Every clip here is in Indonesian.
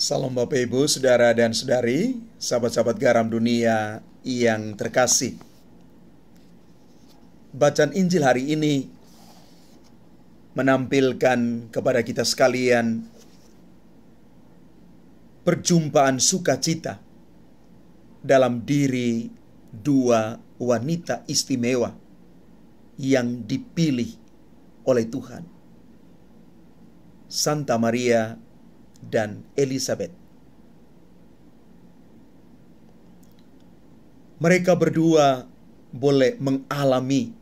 Salam Bapak Ibu, Saudara dan Saudari, sahabat-sahabat garam dunia yang terkasih. Bacaan Injil hari ini menampilkan kepada kita sekalian perjumpaan sukacita dalam diri dua wanita istimewa yang dipilih oleh Tuhan, Santa Maria dan Elizabeth. Mereka berdua boleh mengalami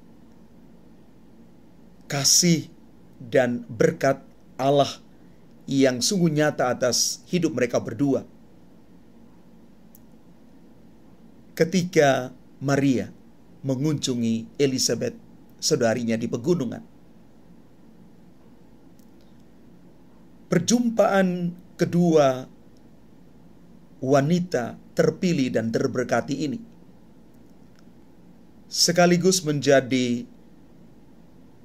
kasih dan berkat Allah yang sungguh nyata atas hidup mereka berdua. Ketika Maria mengunjungi Elizabeth, saudarinya di pegunungan, perjumpaan kedua wanita terpilih dan terberkati ini sekaligus menjadi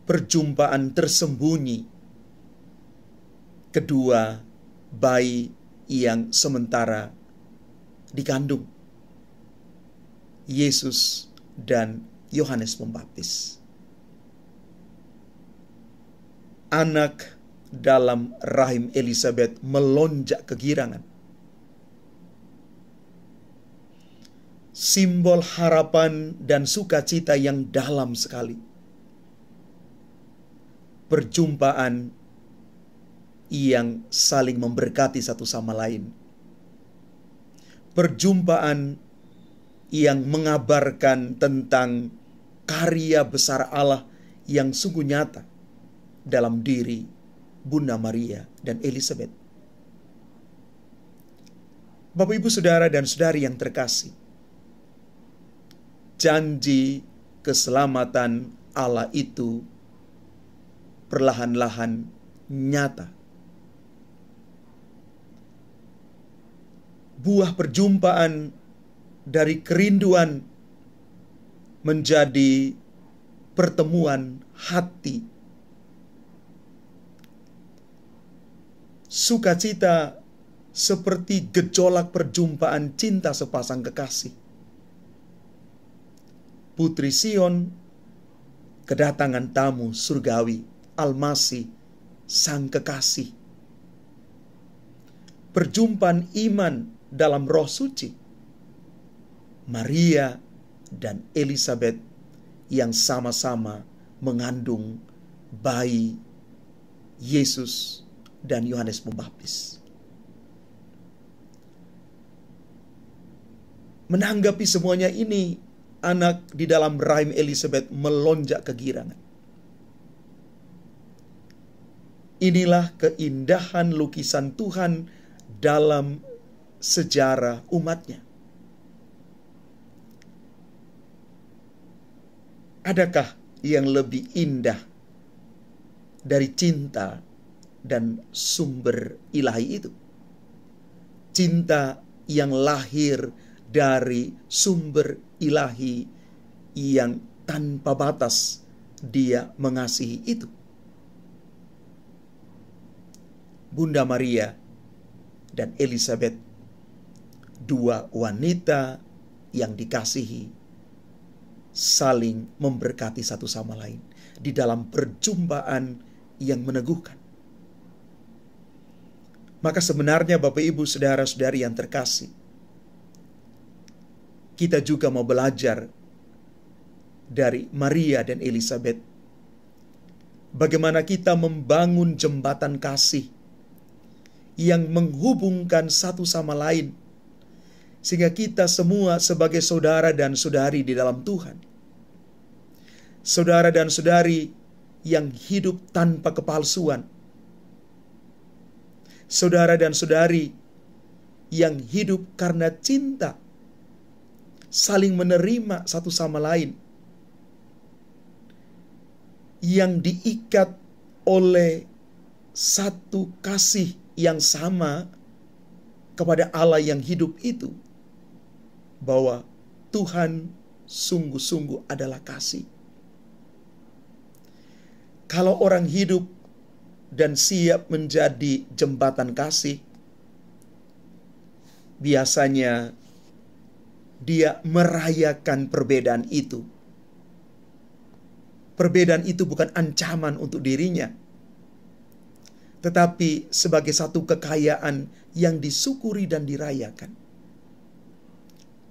perjumpaan tersembunyi kedua bayi yang sementara dikandung, Yesus dan Yohanes Pembaptis. Anak dalam rahim Elizabeth melonjak kegirangan. Simbol harapan dan sukacita yang dalam sekali. Perjumpaan yang saling memberkati satu sama lain. Perjumpaan yang mengabarkan tentang karya besar Allah yang sungguh nyata dalam diri Bunda Maria dan Elizabeth. Bapak, Ibu, Saudara dan Saudari yang terkasih, janji keselamatan Allah itu perlahan-lahan nyata. Buah perjumpaan dari kerinduan menjadi pertemuan hati. Sukacita seperti gejolak perjumpaan cinta sepasang kekasih. Putri Sion, kedatangan tamu surgawi, Almasih, sang kekasih. Perjumpaan iman dalam Roh Suci, Maria dan Elizabeth yang sama-sama mengandung bayi Yesus dan Yohanes Pembaptis. Menanggapi semuanya ini, anak di dalam rahim Elizabeth melonjak kegirangan. Inilah keindahan lukisan Tuhan dalam sejarah umatnya. Adakah yang lebih indah dari cinta dan sumber ilahi itu? Cinta yang lahir dari sumber ilahi yang tanpa batas Dia mengasihi itu. Bunda Maria dan Elizabeth, dua wanita yang dikasihi, saling memberkati satu sama lain di dalam perjumpaan yang meneguhkan. Maka sebenarnya Bapak, Ibu, Saudara-saudari yang terkasih, kita juga mau belajar dari Maria dan Elizabeth. Bagaimana kita membangun jembatan kasih yang menghubungkan satu sama lain, sehingga kita semua sebagai saudara dan saudari di dalam Tuhan, saudara dan saudari yang hidup tanpa kepalsuan, saudara dan saudari yang hidup karena cinta, saling menerima satu sama lain, yang diikat oleh satu kasih yang sama kepada Allah yang hidup itu, bahwa Tuhan sungguh-sungguh adalah kasih. Kalau orang hidup dan siap menjadi jembatan kasih, biasanya dia merayakan perbedaan itu. Perbedaan itu bukan ancaman untuk dirinya, tetapi sebagai satu kekayaan yang disyukuri dan dirayakan.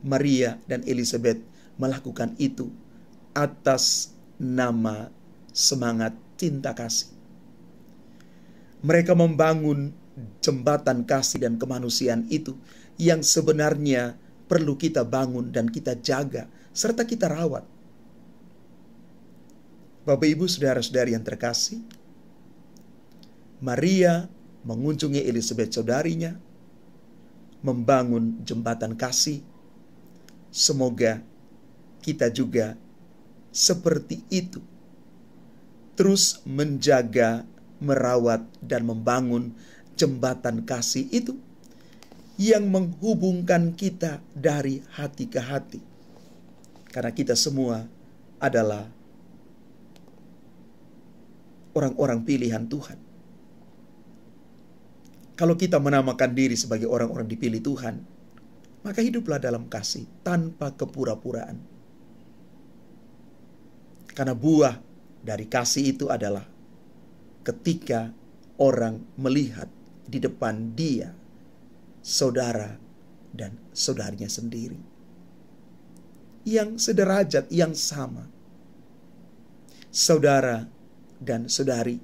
Maria dan Elizabeth melakukan itu atas nama semangat cinta kasih. Mereka membangun jembatan kasih dan kemanusiaan itu yang sebenarnya perlu kita bangun dan kita jaga serta kita rawat. Bapak, Ibu, saudara-saudari yang terkasih, Maria mengunjungi Elizabeth saudarinya, membangun jembatan kasih. Semoga kita juga seperti itu, terus menjaga, merawat, dan membangun jembatan kasih itu yang menghubungkan kita dari hati ke hati. Karena kita semua adalah orang-orang pilihan Tuhan. Kalau kita menamakan diri sebagai orang-orang dipilih Tuhan, maka hiduplah dalam kasih tanpa kepura-puraan. Karena buah dari kasih itu adalah ketika orang melihat di depan dia saudara dan saudaranya sendiri yang sederajat, yang sama, saudara dan saudari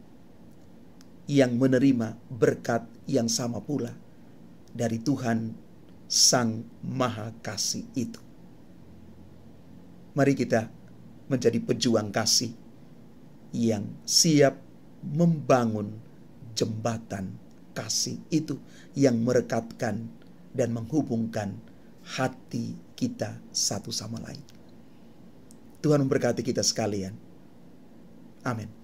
yang menerima berkat yang sama pula dari Tuhan Sang Maha Kasih itu. Mari kita menjadi pejuang kasih yang siap membangun jembatan kasih itu yang merekatkan dan menghubungkan hati kita satu sama lain. Tuhan memberkati kita sekalian. Amin.